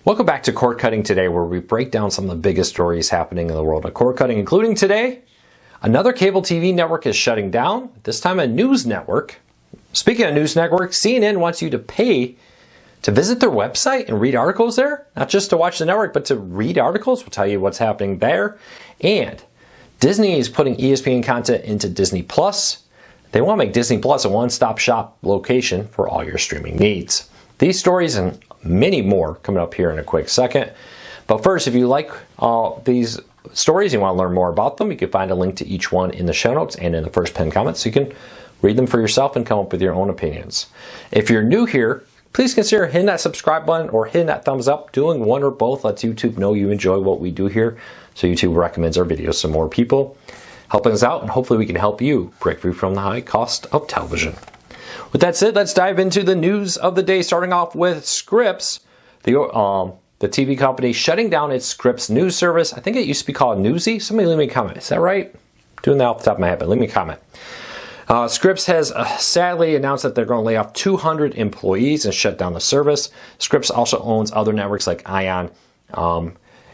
Welcome back to Cord Cutting Today, where we break down some of the biggest stories happening in the world of cord cutting, including today, another cable TV network is shutting down, this time a news network. Speaking of news networks, CNN wants you to pay to visit their website and read articles there, not just to watch the network, but to read articles. We'll tell you what's happening there. And Disney is putting ESPN content into Disney Plus. They want to make Disney Plus a one-stop shop location for all your streaming needs. These stories and many more coming up here in a quick second. But first, if you like these stories and you want to learn more about them, you can find a link to each one in the show notes and in the first pinned comment, so you can read them for yourself and come up with your own opinions. If you're new here, please consider hitting that subscribe button or hitting that thumbs up. Doing one or both lets YouTube know you enjoy what we do here, so YouTube recommends our videos to more people, helping us out, and hopefully we can help you break free from the high cost of television. With that said, let's dive into the news of the day, starting off with Scripps, the TV company shutting down its Scripps news service. I think it used to be called Newsy. Somebody leave me a comment. Is that right? Doing that off the top of my head, but leave me a comment. Scripps has sadly announced that they're going to lay off 200 employees and shut down the service. Scripps also owns other networks like ION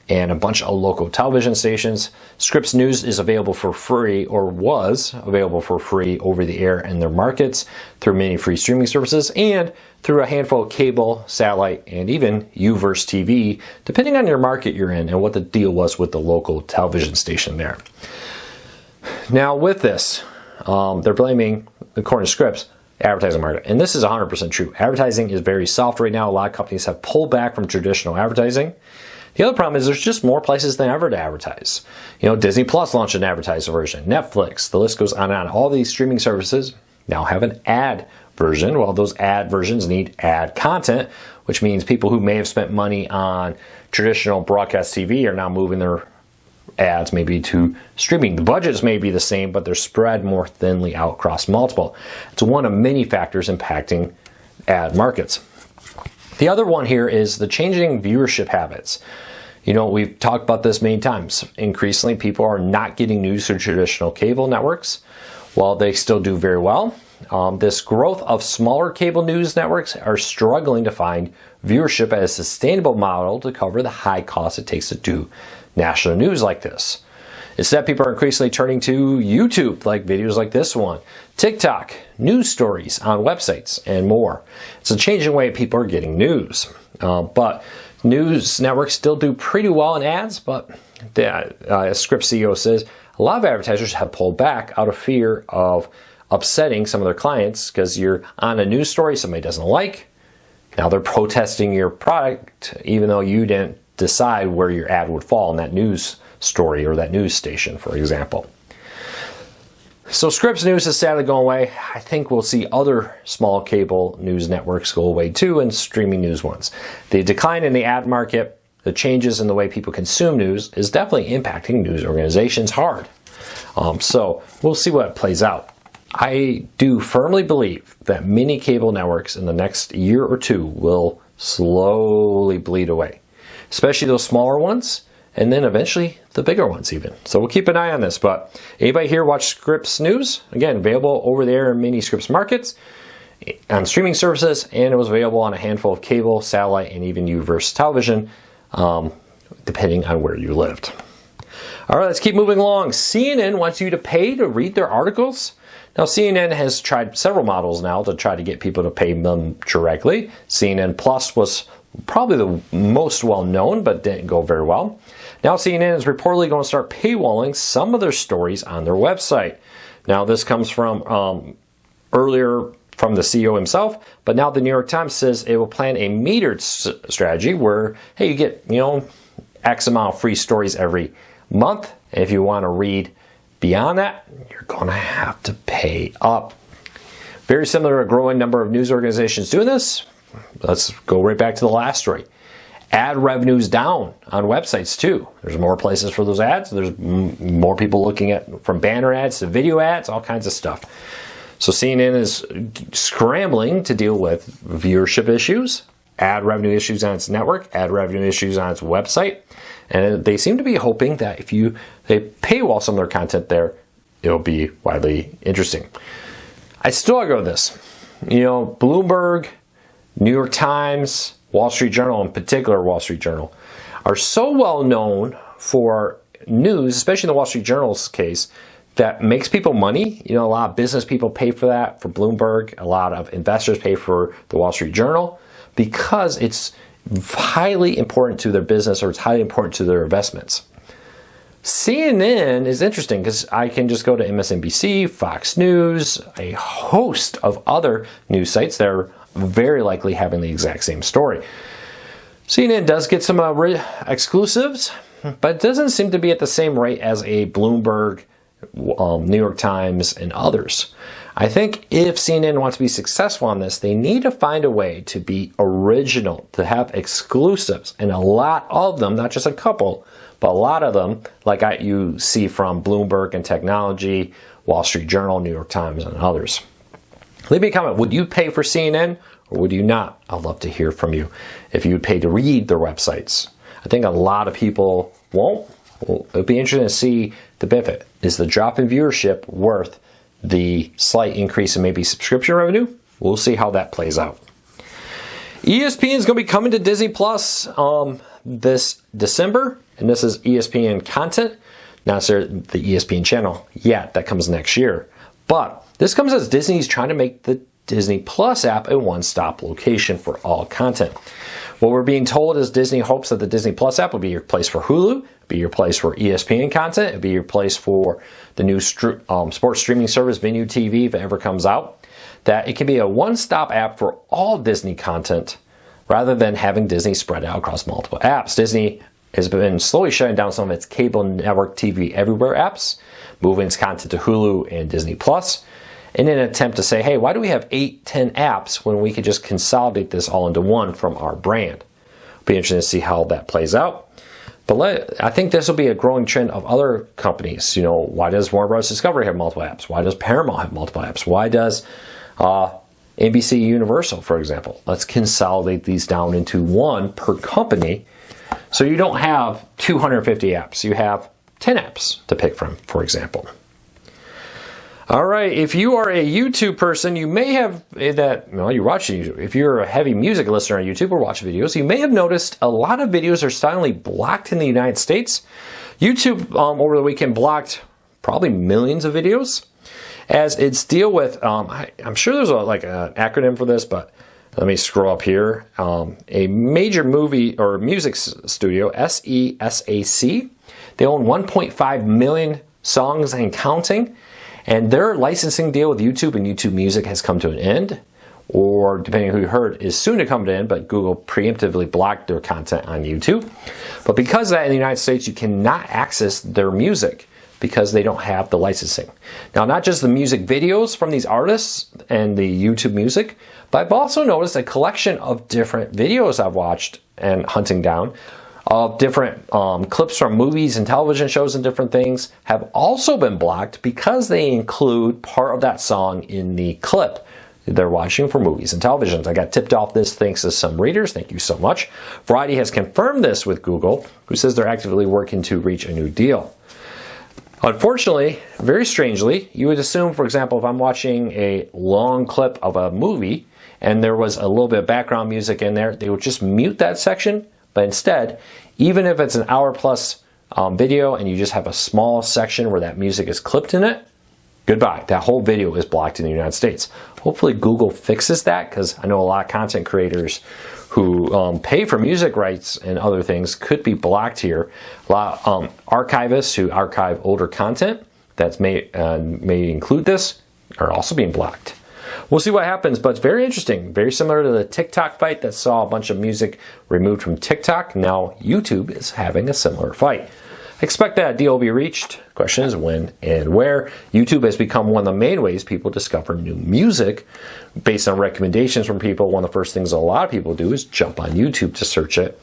and a bunch of local television stations. Scripps News is available for free, or was available for free over the air in their markets through many free streaming services and through a handful of cable, satellite, and even Uverse TV, depending on your market you're in and what the deal was with the local television station there. Now with this, they're blaming, according to Scripps, advertising market. And this is 100% true. Advertising is very soft right now. A lot of companies have pulled back from traditional advertising. The other problem is there's just more places than ever to advertise. You know, Disney Plus launched an advertised version, Netflix, the list goes on and on. All these streaming services now have an ad version. Well, those ad versions need ad content, which means people who may have spent money on traditional broadcast TV are now moving their ads maybe to streaming. The budgets may be the same, but they're spread more thinly out across multiple. It's one of many factors impacting ad markets. The other one here is the changing viewership habits. You know, we've talked about this many times. Increasingly, people are not getting news through traditional cable networks. While they still do very well, this growth of smaller cable news networks are struggling to find viewership as a sustainable model to cover the high cost it takes to do national news like this. Instead, people are increasingly turning to YouTube, like videos like this one, TikTok, news stories on websites, and more. It's a changing way people are getting news. But news networks still do pretty well in ads, but as Scripps CEO says, a lot of advertisers have pulled back out of fear of upsetting some of their clients, because you're on a news story somebody doesn't like. Now they're protesting your product, even though you didn't decide where your ad would fall in that news story or that news station, for example. So Scripps News is sadly going away. I think we'll see other small cable news networks go away too, and streaming news ones. The decline in the ad market, the changes in the way people consume news, is definitely impacting news organizations hard. So we'll see what plays out. I do firmly believe that many cable networks in the next year or two will slowly bleed away, especially those smaller ones, and then eventually the bigger ones even. So we'll keep an eye on this. But anybody here watch Scripps News? Again, available over there in many Scripps markets on streaming services, and it was available on a handful of cable, satellite, and even Uverse television, depending on where you lived. All right, let's keep moving along. CNN wants you to pay to read their articles. Now, CNN has tried several models now to try to get people to pay them directly. CNN Plus was probably the most well-known, but didn't go very well. Now CNN is reportedly going to start paywalling some of their stories on their website. Now this comes from earlier from the CEO himself, but now the New York Times says it will plan a metered strategy where, hey, you get, X amount of free stories every month, and if you want to read beyond that, you're going to have to pay up. Very similar to a growing number of news organizations doing this. Let's go right back to the last story. Ad revenue's down on websites too. There's more places for those ads. There's more people looking at from banner ads to video ads, all kinds of stuff. So CNN is scrambling to deal with viewership issues, ad revenue issues on its network, ad revenue issues on its website. And they seem to be hoping that if they paywall some of their content there, it'll be widely interesting. I struggle with this. Bloomberg, New York Times, Wall Street Journal in particular, Wall Street Journal, are so well known for news, especially in the Wall Street Journal's case, that makes people money. You know, a lot of business people pay for that, for Bloomberg. A lot of investors pay for the Wall Street Journal because it's highly important to their business, or it's highly important to their investments. CNN is interesting because I can just go to MSNBC, Fox News, a host of other news sites that are very likely having the exact same story. CNN does get some exclusives, but it doesn't seem to be at the same rate as a Bloomberg, New York Times, and others. I think if CNN wants to be successful on this, they need to find a way to be original, to have exclusives, and a lot of them, not just a couple, but a lot of them, like you see from Bloomberg and Technology, Wall Street Journal, New York Times, and others. Leave me a comment. Would you pay for CNN or would you not? I'd love to hear from you. If you would pay to read their websites. I think a lot of people won't. Well, it would be interesting to see the benefit. Is the drop in viewership worth the slight increase in maybe subscription revenue? We'll see how that plays out. ESPN is going to be coming to Disney Plus this December, and this is ESPN content. Not necessarily the ESPN channel yet. That comes next year. But this comes as Disney's trying to make the Disney Plus app a one-stop location for all content. What we're being told is Disney hopes that the Disney Plus app will be your place for Hulu, be your place for ESPN content, it'll be your place for the new sports streaming service, Venu TV, if it ever comes out. That it can be a one-stop app for all Disney content rather than having Disney spread out across multiple apps. Disney has been slowly shutting down some of its cable network TV everywhere apps, moving its content to Hulu and Disney Plus, in an attempt to say, hey, why do we have 8-10 apps when we could just consolidate this all into one from our brand? It'll be interesting to see how that plays out. But I think this will be a growing trend of other companies. You know, why does Warner Bros. Discovery have multiple apps? Why does Paramount have multiple apps? Why does NBC Universal, for example? Let's consolidate these down into one per company so you don't have 250 apps. You have 10 apps to pick from, for example. All right, if you are a YouTube person, you may have you're watching YouTube. If you're a heavy music listener on YouTube or watch videos, you may have noticed a lot of videos are suddenly blocked in the United States. YouTube over the weekend blocked probably millions of videos as it's deal with, I'm sure there's an acronym for this, but let me scroll up here. A major movie or music studio, SESAC, they own 1.5 million songs and counting. And their licensing deal with YouTube and YouTube Music has come to an end, or depending on who you heard, is soon to come to an end, but Google preemptively blocked their content on YouTube. But because of that, in the United States, you cannot access their music because they don't have the licensing. Now, not just the music videos from these artists and the YouTube Music, but I've also noticed a collection of different videos I've watched and hunting down of different clips from movies and television shows and different things have also been blocked because they include part of that song in the clip they're watching for movies and televisions. I got tipped off this thanks to some readers. Thank you so much. Variety has confirmed this with Google, who says they're actively working to reach a new deal. Unfortunately, very strangely, you would assume, for example, if I'm watching a long clip of a movie and there was a little bit of background music in there, they would just mute that section. But instead, even if it's an hour plus video and you just have a small section where that music is clipped in it, goodbye. That whole video is blocked in the United States. Hopefully Google fixes that, because I know a lot of content creators who pay for music rights and other things could be blocked here. A lot of archivists who archive older content that may include this are also being blocked. We'll see what happens, but it's very interesting. Very similar to the TikTok fight that saw a bunch of music removed from TikTok. Now YouTube is having a similar fight. Expect that deal will be reached. Question is when and where. YouTube has become one of the main ways people discover new music based on recommendations from people. One of the first things a lot of people do is jump on YouTube to search it,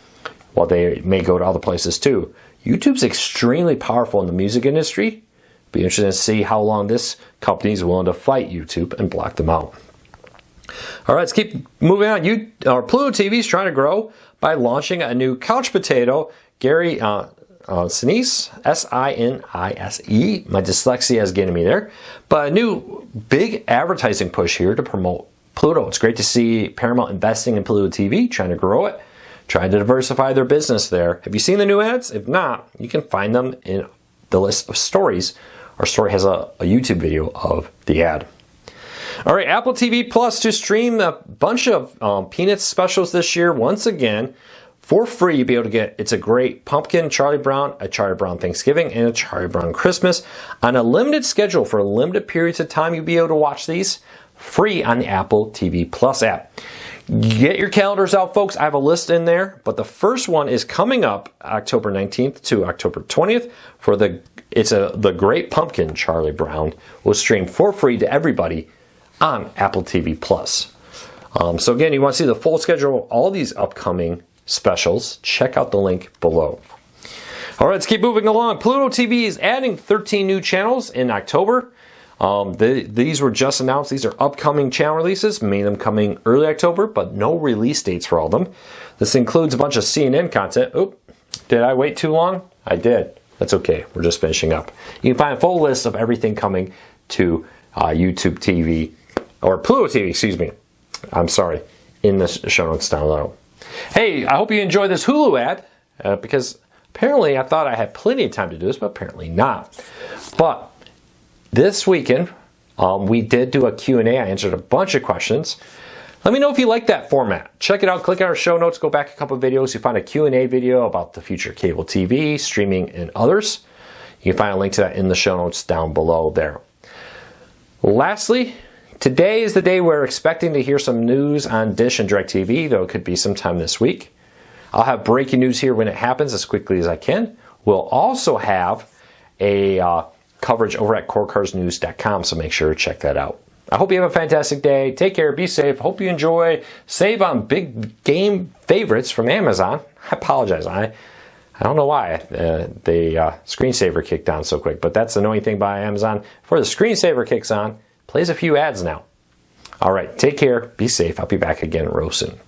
while they may go to other places too. YouTube's extremely powerful in the music industry. Be interesting to see how long this company is willing to fight YouTube and block them out. All right, let's keep moving on. Pluto TV is trying to grow by launching a new couch potato. Gary Sinise, S-I-N-I-S-E. My dyslexia is getting me there. But a new big advertising push here to promote Pluto. It's great to see Paramount investing in Pluto TV, trying to grow it, trying to diversify their business there. Have you seen the new ads? If not, you can find them in the list of stories. Our story has a YouTube video of the ad. All right, Apple TV Plus to stream a bunch of Peanuts specials this year. Once again, for free, you'll be able to get It's a Great Pumpkin, Charlie Brown, a Charlie Brown Thanksgiving, and a Charlie Brown Christmas. On a limited schedule for limited periods of time, you'll be able to watch these free on the Apple TV Plus app. Get your calendars out, folks. I have a list in there, but the first one is coming up October 19th to October 20th for the Great Pumpkin, Charlie Brown. Will stream for free to everybody on Apple TV Plus. So again, you want to see the full schedule of all these upcoming specials, check out the link below. All right, let's keep moving along. Pluto TV is adding 13 new channels in October. These were just announced. These are upcoming channel releases, many of them coming early October, but no release dates for all of them. This includes a bunch of CNN content. Oop, did I wait too long? I did. That's okay. We're just finishing up. You can find a full list of everything coming to YouTube TV, or Pluto TV, excuse me. I'm sorry, in the show notes down below. Hey, I hope you enjoyed this Hulu ad, because apparently I thought I had plenty of time to do this, but apparently not. But this weekend, we did do a Q&A. I answered a bunch of questions. Let me know if you like that format. Check it out. Click on our show notes. Go back a couple of videos. You find a Q&A video about the future of cable TV, streaming, and others. You can find a link to that in the show notes down below there. Lastly, today is the day we're expecting to hear some news on Dish and DirecTV, though it could be sometime this week. I'll have breaking news here when it happens as quickly as I can. We'll also have a coverage over at CoreCarsNews.com, so make sure to check that out. I hope you have a fantastic day. Take care. Be safe. Hope you enjoy. Save on big game favorites from Amazon. I apologize. I don't know why the screensaver kicked on so quick, but that's the annoying thing by Amazon. Before the screensaver kicks on, plays a few ads now. All right. Take care. Be safe. I'll be back again real soon.